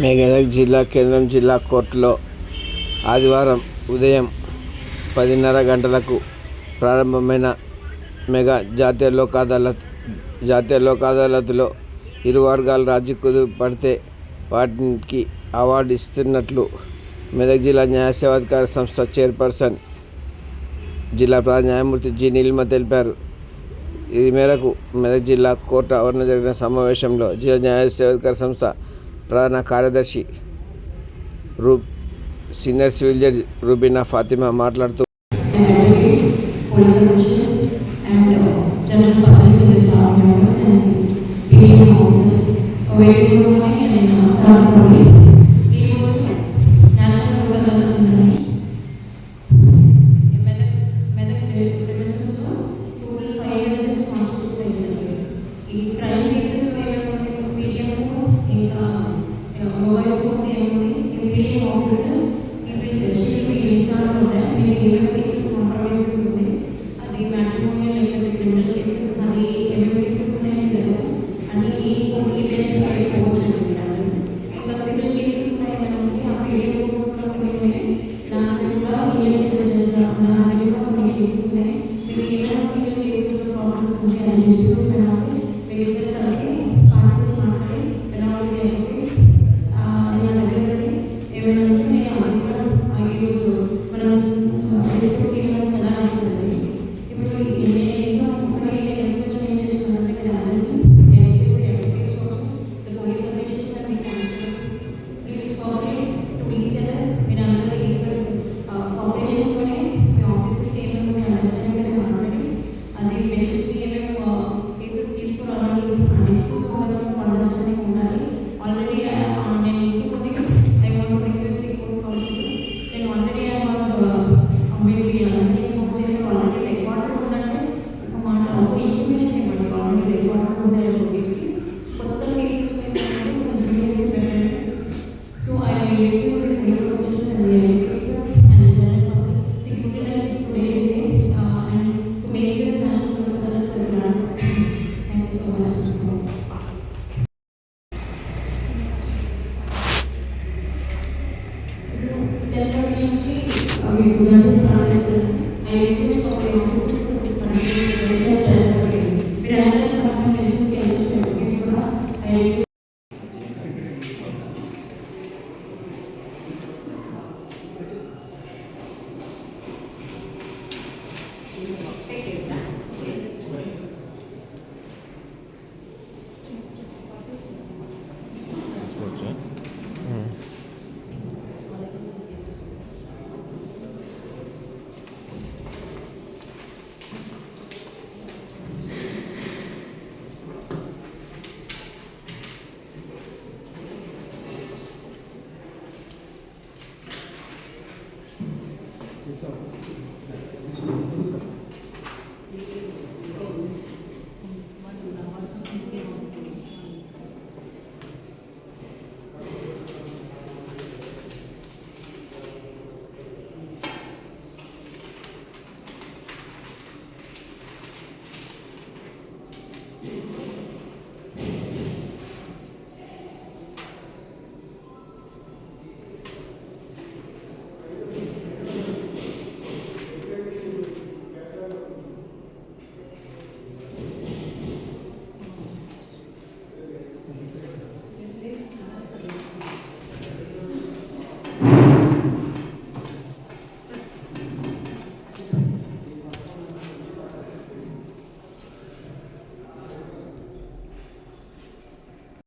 మెదక్ జిల్లా కేంద్రం జిల్లా కోర్టులో ఆదివారం ఉదయం 10:30 గంటలకు ప్రారంభమైన మెగా జాతీయ లోక్ అదాలత్లో ఇరు వర్గాలు రాజీ కుదుటపడితే వాటికి అవార్డు ఇస్తున్నట్లు మెదక్ జిల్లా న్యాయ సేవాధికార సంస్థ చైర్పర్సన్ జిల్లా ప్రధాన న్యాయమూర్తి జి. నీలిమ తెలిపారు. ఈ మేరకు మెదక్ జిల్లా కోర్టు ఆవరణలో జరిగిన సమావేశంలో జిల్లా న్యాయ సేవాధికార సంస్థ ప్రధాన కార్యదర్శి senior civil judge Rubina Fatima మాట్లాడుతూ